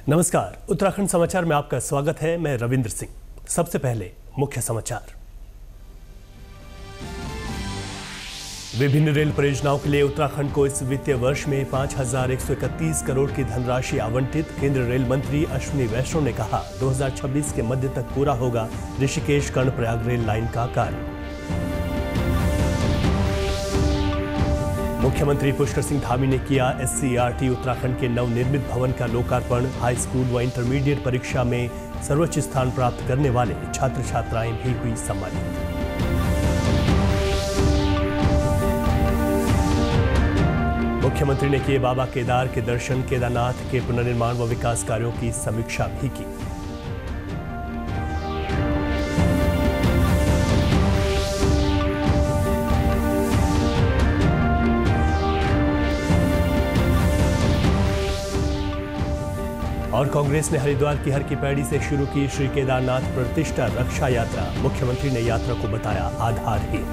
नमस्कार, उत्तराखंड समाचार में आपका स्वागत है। मैं रविंद्र सिंह। सबसे पहले मुख्य समाचार। विभिन्न रेल परियोजनाओं के लिए उत्तराखंड को इस वित्तीय वर्ष में 5,131 करोड़ की धनराशि आवंटित। केंद्रीय रेल मंत्री अश्विनी वैष्णव ने कहा 2026 के मध्य तक पूरा होगा ऋषिकेश कर्णप्रयाग रेल लाइन का कार्य। मुख्यमंत्री पुष्कर सिंह धामी ने किया SCERT उत्तराखंड के नवनिर्मित भवन का लोकार्पण। हाई स्कूल व इंटरमीडिएट परीक्षा में सर्वोच्च स्थान प्राप्त करने वाले छात्र छात्राएं भी हुई सम्मानित। मुख्यमंत्री ने किए बाबा केदार के दर्शन। केदारनाथ के पुनर्निर्माण व विकास कार्यों की समीक्षा भी की। और कांग्रेस ने हरिद्वार की हर की पैड़ी से शुरू की श्री केदारनाथ प्रतिष्ठा रक्षा यात्रा। मुख्यमंत्री ने यात्रा को बताया आधारहीन।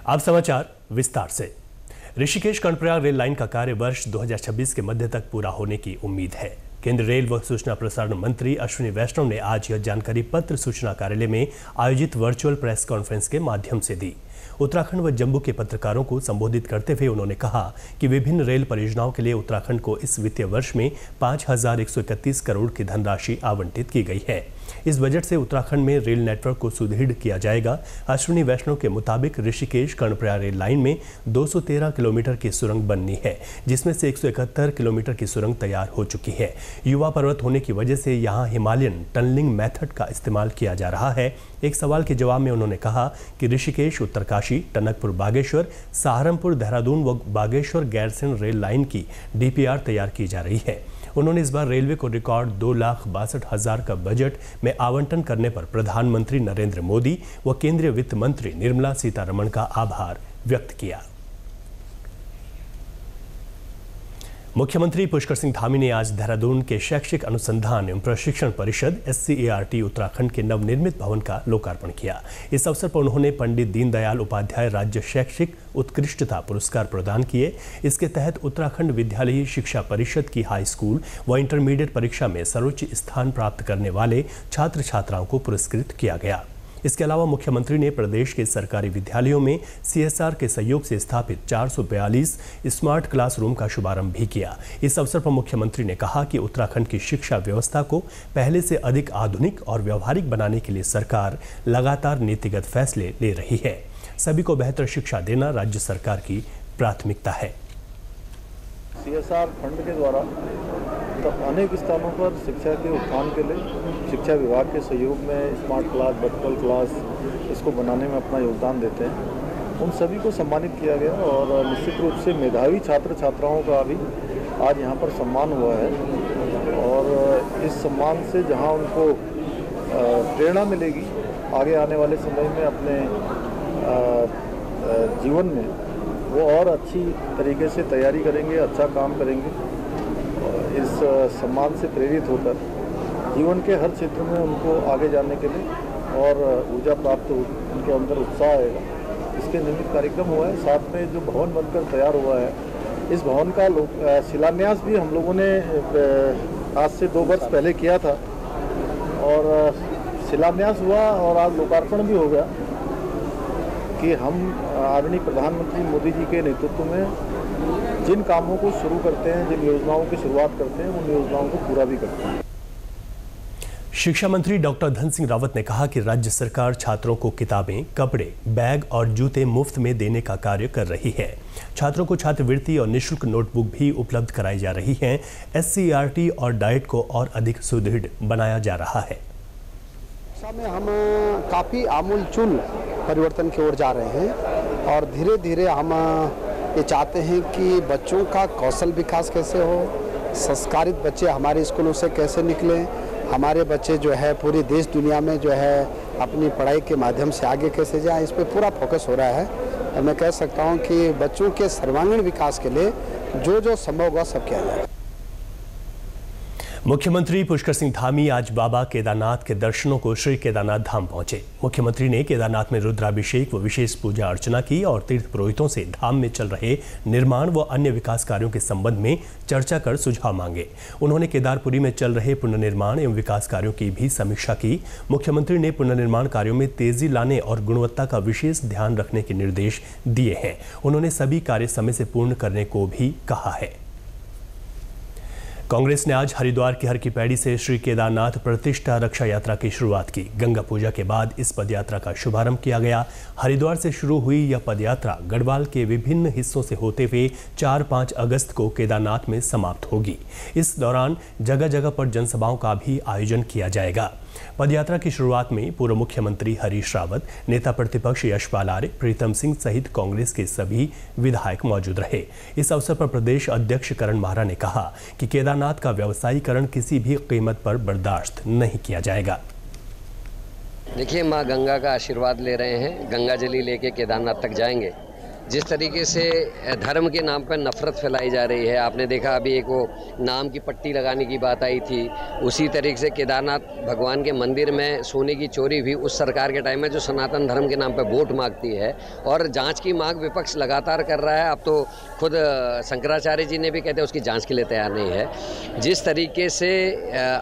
अब समाचार विस्तार से। ऋषिकेश कर्णप्रयाग रेल लाइन का कार्य वर्ष 2026 के मध्य तक पूरा होने की उम्मीद है। केंद्रीय रेल व सूचना प्रसारण मंत्री अश्विनी वैष्णव ने आज यह जानकारी पत्र सूचना कार्यालय में आयोजित वर्चुअल प्रेस कॉन्फ्रेंस के माध्यम से दी। उत्तराखंड व जम्मू के पत्रकारों को संबोधित करते हुए उन्होंने कहा कि विभिन्न रेल परियोजनाओं के लिए उत्तराखंड को इस वित्तीय वर्ष में 5,131 करोड़ की धनराशि आवंटित की गई है। इस बजट से उत्तराखंड में रेल नेटवर्क को सुदृढ़ किया जाएगा। अश्विनी वैष्णव के मुताबिक ऋषिकेश कर्णप्रयाग रेल लाइन में 213 किलोमीटर की सुरंग बननी है, जिसमें से 171 किलोमीटर की सुरंग तैयार हो चुकी है। युवा पर्वत होने की वजह से यहाँ हिमालयन टनलिंग मेथड का इस्तेमाल किया जा रहा है। एक सवाल के जवाब में उन्होंने कहा कि ऋषिकेश, उत्तरकाशी, टनकपुर, बागेश्वर, सहारनपुर, देहरादून व बागेश्वर गैरसैंण रेल लाइन की DPR तैयार की जा रही है। उन्होंने इस बार रेलवे को रिकॉर्ड 2,62,000 का बजट में आवंटन करने पर प्रधानमंत्री नरेंद्र मोदी व केंद्रीय वित्त मंत्री निर्मला सीतारमण का आभार व्यक्त किया। मुख्यमंत्री पुष्कर सिंह धामी ने आज देहरादून के शैक्षिक अनुसंधान एवं प्रशिक्षण परिषद SCERT उत्तराखंड के नवनिर्मित भवन का लोकार्पण किया। इस अवसर पर उन्होंने पंडित दीनदयाल उपाध्याय राज्य शैक्षिक उत्कृष्टता पुरस्कार प्रदान किए। इसके तहत उत्तराखंड विद्यालयी शिक्षा परिषद की हाई स्कूल व इंटरमीडिएट परीक्षा में सर्वोच्च स्थान प्राप्त करने वाले छात्र छात्राओं को पुरस्कृत किया गया। इसके अलावा मुख्यमंत्री ने प्रदेश के सरकारी विद्यालयों में CSR के सहयोग से स्थापित 442 स्मार्ट क्लासरूम का शुभारंभ भी किया। इस अवसर पर मुख्यमंत्री ने कहा कि उत्तराखंड की शिक्षा व्यवस्था को पहले से अधिक आधुनिक और व्यावहारिक बनाने के लिए सरकार लगातार नीतिगत फैसले ले रही है। सभी को बेहतर शिक्षा देना राज्य सरकार की प्राथमिकता है। CSR फंड के द्वारा तो अनेक स्थानों पर शिक्षा के उत्थान के लिए शिक्षा विभाग के सहयोग में स्मार्ट क्लास, वर्चुअल क्लास इसको बनाने में अपना योगदान देते हैं। उन सभी को सम्मानित किया गया और निश्चित रूप से मेधावी छात्र छात्राओं का भी आज यहाँ पर सम्मान हुआ है। और इस सम्मान से जहाँ उनको प्रेरणा मिलेगी आगे आने वाले समय में अपने जीवन में, वो और अच्छी तरीके से तैयारी करेंगे, अच्छा काम करेंगे। इस सम्मान से प्रेरित होकर जीवन के हर क्षेत्र में उनको आगे जाने के लिए और ऊर्जा प्राप्त हो, उनके अंदर उत्साह आएगा। इसके निमित्त कार्यक्रम हुआ है। साथ में जो भवन बनकर तैयार हुआ है, इस भवन का शिलान्यास भी हम लोगों ने आज से 2 वर्ष पहले किया था और शिलान्यास हुआ और आज लोकार्पण भी हो गया कि हम आदरणीय प्रधानमंत्री मोदी जी के नेतृत्व में जिन कामों को शुरू करते हैं, जिन योजनाओं की शुरुआत करते हैं, उन योजनाओं को पूरा भी करते हैं। शिक्षा मंत्री डॉक्टर धन सिंह रावत ने कहा कि राज्य सरकार छात्रों को किताबें, कपड़े, बैग और जूते मुफ्त में देने का कार्य कर रही है। छात्रों को छात्रवृत्ति और निःशुल्क नोटबुक भी उपलब्ध कराई जा रही है। SCERT और डाइट को और अधिक सुदृढ़ बनाया जा रहा है। में हम काफ़ी आमूलचूल परिवर्तन की ओर जा रहे हैं और धीरे धीरे हम ये चाहते हैं कि बच्चों का कौशल विकास कैसे हो, संस्कारित बच्चे हमारे स्कूलों से कैसे निकलें, हमारे बच्चे जो है पूरी देश दुनिया में जो है अपनी पढ़ाई के माध्यम से आगे कैसे जाएं, इस पे पूरा फोकस हो रहा है। और मैं कह सकता हूं कि बच्चों के सर्वांगीण विकास के लिए जो जो संभव होगा सब किया जाए। मुख्यमंत्री पुष्कर सिंह धामी आज बाबा केदारनाथ के दर्शनों को श्री केदारनाथ धाम पहुंचे। मुख्यमंत्री ने केदारनाथ में रुद्राभिषेक व विशेष पूजा अर्चना की और तीर्थ पुरोहितों से धाम में चल रहे निर्माण व अन्य विकास कार्यों के संबंध में चर्चा कर सुझाव मांगे। उन्होंने केदारपुरी में चल रहे पुनर्निर्माण एवं विकास कार्यों की भी समीक्षा की। मुख्यमंत्री ने पुनर्निर्माण कार्यों में तेजी लाने और गुणवत्ता का विशेष ध्यान रखने के निर्देश दिए हैं। उन्होंने सभी कार्य समय से पूर्ण करने को भी कहा है। कांग्रेस ने आज हरिद्वार की हर की पैड़ी से श्री केदारनाथ प्रतिष्ठा रक्षा यात्रा की शुरुआत की। गंगा पूजा के बाद इस पदयात्रा का शुभारंभ किया गया। हरिद्वार से शुरू हुई यह पदयात्रा गढ़वाल के विभिन्न हिस्सों से होते हुए 4-5 अगस्त को केदारनाथ में समाप्त होगी। इस दौरान जगह जगह पर जनसभाओं का भी आयोजन किया जाएगा। पदयात्रा की शुरुआत में पूर्व मुख्यमंत्री हरीश रावत, नेता प्रतिपक्ष यशपाल आर्य, प्रीतम सिंह सहित कांग्रेस के सभी विधायक मौजूद रहे। इस अवसर पर प्रदेश अध्यक्ष करण माहरा ने कहा कि केदारनाथ का व्यवसायीकरण किसी भी कीमत पर बर्दाश्त नहीं किया जाएगा। देखिए, माँ गंगा का आशीर्वाद ले रहे हैं, गंगा जली लेके केदारनाथ तक जाएंगे। जिस तरीके से धर्म के नाम पर नफरत फैलाई जा रही है, आपने देखा अभी एक वो नाम की पट्टी लगाने की बात आई थी, उसी तरीके से केदारनाथ भगवान के मंदिर में सोने की चोरी भी उस सरकार के टाइम में जो सनातन धर्म के नाम पर वोट मांगती है और जांच की मांग विपक्ष लगातार कर रहा है। अब तो खुद शंकराचार्य जी ने भी कहते हैं उसकी जांच के लिए तैयार नहीं है। जिस तरीके से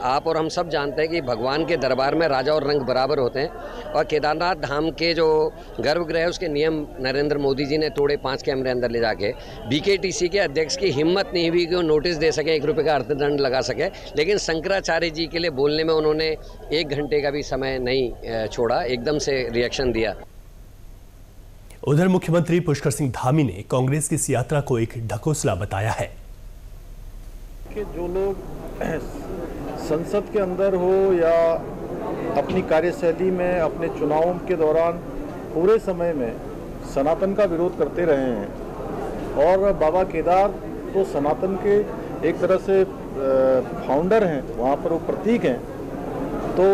आप और हम सब जानते हैं कि भगवान के दरबार में राजा और रंग बराबर होते हैं और केदारनाथ धाम के जो गर्भगृह है उसके नियम नरेंद्र मोदी जी ने तोड़े 5 कैमरे अंदर ले जाके। बीकेटीसी के अध्यक्ष की हिम्मत नहीं हुई कि वो नोटिस दे सके, 1 रुपये का अर्थदंड लगा सके, लेकिन शंकराचार्य जी के लिए बोलने में उन्होंने 1 घंटे का भी समय नहीं छोड़ा, एकदम से रिएक्शन दिया। उधर मुख्यमंत्री पुष्कर सिंह धामी ने कांग्रेस की इस यात्रा को एक ढकोसला बताया है कि जो लोग संसद के अंदर हो या अपनी कार्यशैली में अपने चुनावों के दौरान पूरे समय में सनातन का विरोध करते रहे हैं और बाबा केदार तो सनातन के एक तरह से फाउंडर हैं, वहाँ पर वो प्रतीक हैं। तो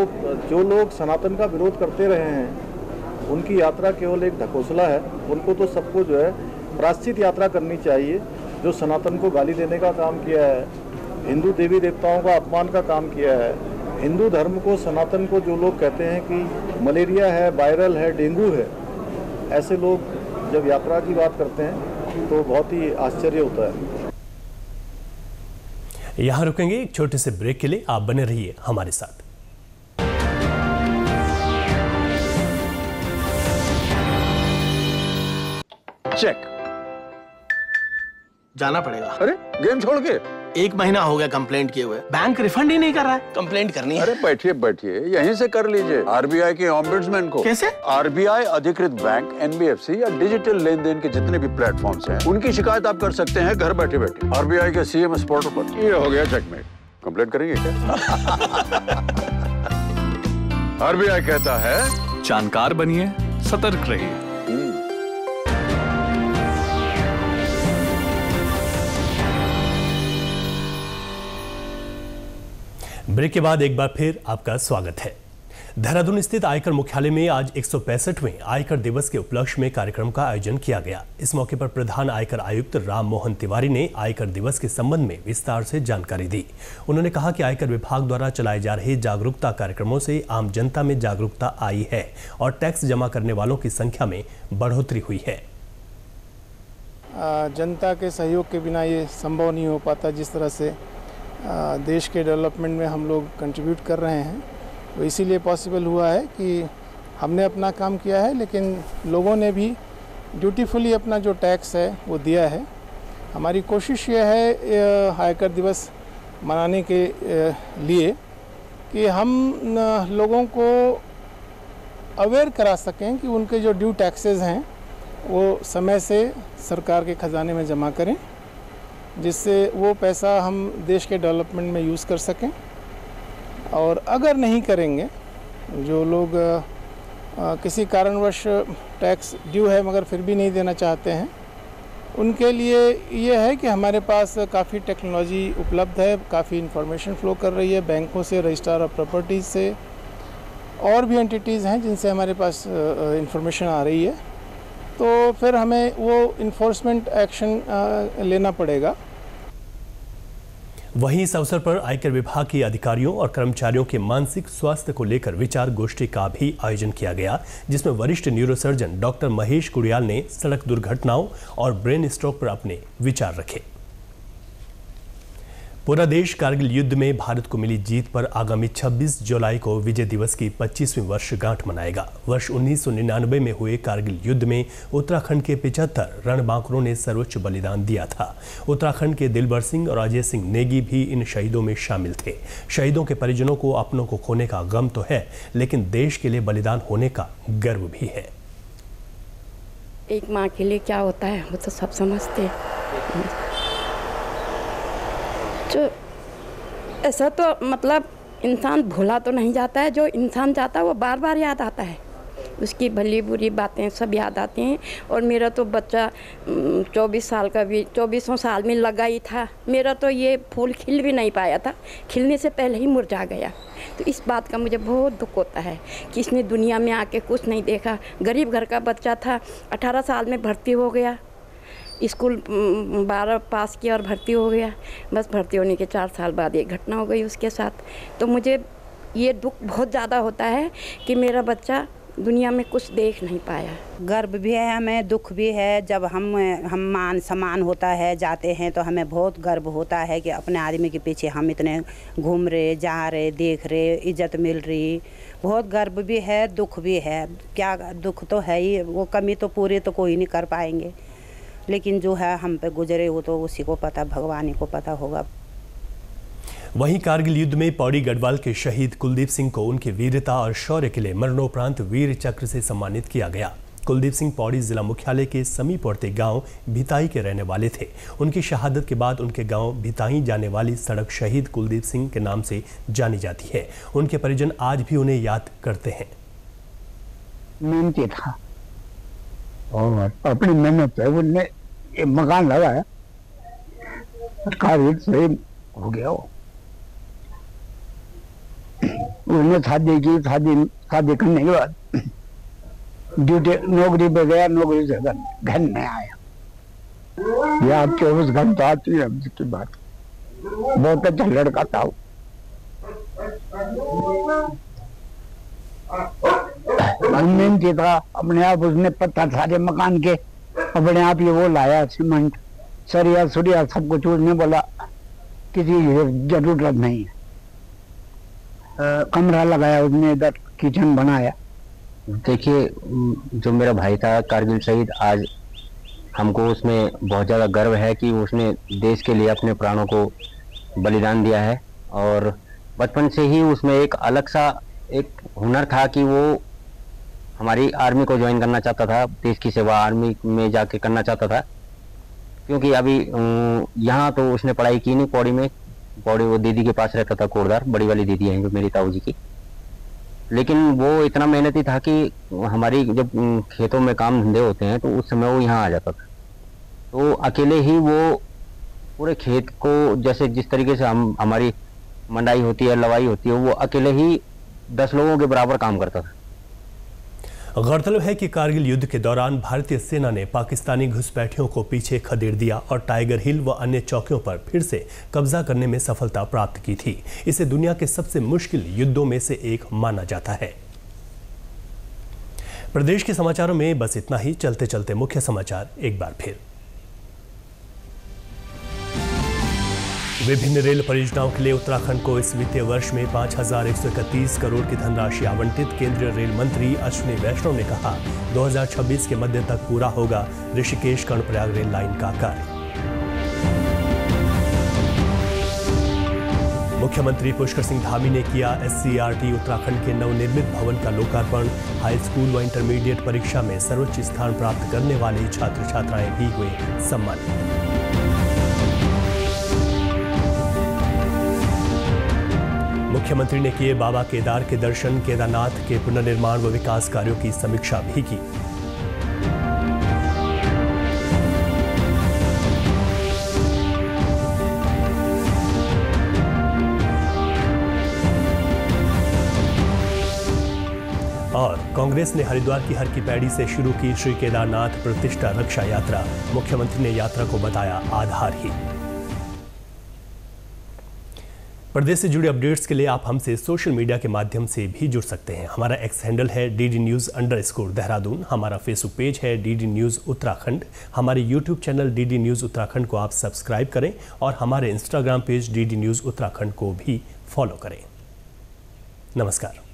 जो लोग सनातन का विरोध करते रहे हैं उनकी यात्रा केवल एक ढकोसला है। उनको तो सबको जो है प्रायश्चित यात्रा करनी चाहिए। जो सनातन को गाली देने का काम किया है, हिंदू देवी देवताओं का अपमान का काम किया है, हिंदू धर्म को, सनातन को जो लोग कहते हैं कि मलेरिया है, वायरल है, डेंगू है, ऐसे लोग जब यात्रा की बात करते हैं तो बहुत ही आश्चर्य होता है। यहां रुकेंगे एक छोटे से ब्रेक के लिए। आप बने रहिए हमारे साथ। चेक जाना पड़ेगा। अरे गेम छोड़ के 1 महीना हो गया कंप्लेंट किए हुए, बैंक रिफंड ही नहीं कर रहा है। कंप्लेंट करनी है। अरे बैठिए बैठिए, यहीं से कर लीजिए आरबीआई के ऑम्बुड्समैन को। कैसे? आरबीआई अधिकृत बैंक, एनबीएफसी या डिजिटल लेन देन के जितने भी प्लेटफॉर्म्स हैं, उनकी शिकायत आप कर सकते हैं घर बैठे बैठे आरबीआई के सीएमएस पोर्टल पर। ये हो गया चेकमेट। कंप्लेंट करेंगे क्या? आरबीआई कहता है जानकार बनिए, सतर्क रहिए। ब्रेक के बाद एक बार फिर आपका स्वागत है। देहरादून स्थित आयकर मुख्यालय में आज 165वें आयकर दिवस के उपलक्ष्य में कार्यक्रम का आयोजन किया गया। इस मौके पर प्रधान आयकर आयुक्त राम मोहन तिवारी ने आयकर दिवस के संबंध में विस्तार से जानकारी दी। उन्होंने कहा कि आयकर विभाग द्वारा चलाए जा रहे जागरूकता कार्यक्रमों से आम जनता में जागरूकता आई है और टैक्स जमा करने वालों की संख्या में बढ़ोतरी हुई है। जनता के सहयोग के बिना ये संभव नहीं हो पाता। जिस तरह से देश के डेवलपमेंट में हम लोग कंट्रीब्यूट कर रहे हैं, तो इसीलिए पॉसिबल हुआ है कि हमने अपना काम किया है, लेकिन लोगों ने भी ड्यूटीफुली अपना जो टैक्स है वो दिया है। हमारी कोशिश ये है आयकर दिवस मनाने के लिए कि हम लोगों को अवेयर करा सकें कि उनके जो ड्यू टैक्सेस हैं वो समय से सरकार के ख़जाने में जमा करें, जिससे वो पैसा हम देश के डेवलपमेंट में यूज़ कर सकें। और अगर नहीं करेंगे, जो लोग किसी कारणवश टैक्स ड्यू है मगर फिर भी नहीं देना चाहते हैं, उनके लिए ये है कि हमारे पास काफ़ी टेक्नोलॉजी उपलब्ध है, काफ़ी इंफॉर्मेशन फ़्लो कर रही है बैंकों से, रजिस्ट्रार ऑफ प्रॉपर्टीज़ से, और भी एंटिटीज़ हैं जिनसे हमारे पास इंफॉर्मेशन आ रही है। तो फिर हमें वो इन्फोर्समेंट एक्शन लेना पड़ेगा। वहीं इस अवसर पर आयकर विभाग के अधिकारियों और कर्मचारियों के मानसिक स्वास्थ्य को लेकर विचार गोष्ठी का भी आयोजन किया गया, जिसमें वरिष्ठ न्यूरोसर्जन डॉक्टर महेश कुड़ियाल ने सड़क दुर्घटनाओं और ब्रेन स्ट्रोक पर अपने विचार रखे। पूरा देश कारगिल युद्ध में भारत को मिली जीत पर आगामी 26 जुलाई को विजय दिवस की 25वीं वर्षगांठ मनाएगा। वर्ष 1999 में हुए कारगिल युद्ध में उत्तराखंड के 75 रणबांकुरों ने सर्वोच्च बलिदान दिया था। उत्तराखंड के दिलबर सिंह और अजय सिंह नेगी भी इन शहीदों में शामिल थे। शहीदों के परिजनों को अपनों को खोने का गम तो है, लेकिन देश के लिए बलिदान होने का गर्व भी है। एक माँ के लिए क्या होता है वो तो सब समझते हैं। जो ऐसा तो मतलब इंसान भूला तो नहीं जाता है, जो इंसान जाता है वो बार बार याद आता है, उसकी भली बुरी बातें सब याद आती हैं। और मेरा तो बच्चा 24 साल का भी 24वें साल में लगा ही था। मेरा तो ये फूल खिल भी नहीं पाया था, खिलने से पहले ही मुरझा गया। तो इस बात का मुझे बहुत दुख होता है कि इसने दुनिया में आके कुछ नहीं देखा। गरीब घर का बच्चा था, 18 साल में भर्ती हो गया, स्कूल 12 पास किया और भर्ती हो गया। बस भर्ती होने के 4 साल बाद ये घटना हो गई उसके साथ। तो मुझे ये दुख बहुत ज़्यादा होता है कि मेरा बच्चा दुनिया में कुछ देख नहीं पाया। गर्व भी है, हमें दुख भी है। जब हम मान सम्मान होता है जाते हैं तो हमें बहुत गर्व होता है कि अपने आदमी के पीछे हम इतने घूम रहे, जा रहे, देख रहे, इज्जत मिल रही। बहुत गर्व भी है, दुख भी है। क्या दुख तो है ही, वो कमी तो पूरी तो कोई नहीं कर पाएंगे, लेकिन जो है हम पे गुजरे वो तो उसी को पता, भगवान ही को पता होगा। वहीं कारगिल युद्ध में पौड़ी गढ़वाल के शहीद कुलदीप सिंह को उनकी वीरता और शौर्य के लिए मरणोपरांत वीर चक्र से सम्मानित किया गया। कुलदीप सिंह पौड़ी जिला मुख्यालय के समीप पड़ते गांव भिताई के रहने वाले थे। उनकी शहादत के बाद उनके गांव भिताई जाने वाली सड़क शहीद कुलदीप सिंह के नाम से जानी जाती है। उनके परिजन आज भी उन्हें याद करते हैं। मेहनती था और अपनी मेहनत से उनने ये मकान लगाया, कारगिल से हो गया। उन्होंने शादी की, शादी करने के बाद ड्यूटी नौकरी पे गया, नौकरी से घर में आया। ये आप 24 घंटा आती है की बात। बहुत अच्छा लड़का था। मेहनती था, अपने आप उसने पत्थर सारे मकान के अपने आप ये वो लाया, सीमेंट सरिया सुरिया सब कुछ। उसने बोला किसी जरूरत नहीं है। कमरा लगाया उसने, इधर किचन बनाया। देखिए, जो मेरा भाई था कारगिल शहीद, आज हमको उसमें बहुत ज़्यादा गर्व है कि उसने देश के लिए अपने प्राणों को बलिदान दिया है। और बचपन से ही उसमें एक अलग सा एक हुनर था कि वो हमारी आर्मी को ज्वाइन करना चाहता था, देश की सेवा आर्मी में जाके करना चाहता था। क्योंकि अभी यहाँ तो उसने पढ़ाई की नहीं, पौड़ी में। पौड़ी वो दीदी के पास रहता था, कोटदार, बड़ी वाली दीदी है जो मेरी ताऊ जी की। लेकिन वो इतना मेहनती था कि हमारी जब खेतों में काम धंधे होते हैं तो उस समय वो यहाँ आ जाता था। तो अकेले ही वो पूरे खेत को, जैसे जिस तरीके से हमारी मंडाई होती है, लवाई होती है, वो अकेले ही 10 लोगों के बराबर काम करता था। गौरतलब है कि कारगिल युद्ध के दौरान भारतीय सेना ने पाकिस्तानी घुसपैठियों को पीछे खदेड़ दिया और टाइगर हिल व अन्य चौकियों पर फिर से कब्जा करने में सफलता प्राप्त की थी। इसे दुनिया के सबसे मुश्किल युद्धों में से एक माना जाता है। प्रदेश के समाचारों में बस इतना ही। चलते चलते मुख्य समाचार एक बार फिर। विभिन्न रेल परियोजनाओं के लिए उत्तराखंड को इस वित्तीय वर्ष में 5,131 करोड़ की धनराशि आवंटित। केंद्रीय रेल मंत्री अश्विनी वैष्णव ने कहा 2026 के मध्य तक पूरा होगा ऋषिकेश कर्णप्रयाग रेल लाइन का कार्य। मुख्यमंत्री पुष्कर सिंह धामी ने किया SCERT उत्तराखंड के नवनिर्मित भवन का लोकार्पण। हाई स्कूल व इंटरमीडिएट परीक्षा में सर्वोच्च स्थान प्राप्त करने वाले छात्र छात्राएं भी हुए सम्मानित। मुख्यमंत्री ने किए बाबा केदार के दर्शन। केदारनाथ के पुनर्निर्माण व विकास कार्यों की समीक्षा भी की। और कांग्रेस ने हरिद्वार की हर की पैड़ी से शुरू की श्री केदारनाथ प्रतिष्ठा रक्षा यात्रा। मुख्यमंत्री ने यात्रा को बताया आधारहीन। प्रदेश से जुड़े अपडेट्स के लिए आप हमसे सोशल मीडिया के माध्यम से भी जुड़ सकते हैं। हमारा एक्स हैंडल है DD News_देहरादून, हमारा फेसबुक पेज है DD News उत्तराखंड, हमारे YouTube channel DD News Uttarakhand को आप सब्सक्राइब करें और हमारे Instagram page DD News Uttarakhand को भी फॉलो करें। नमस्कार।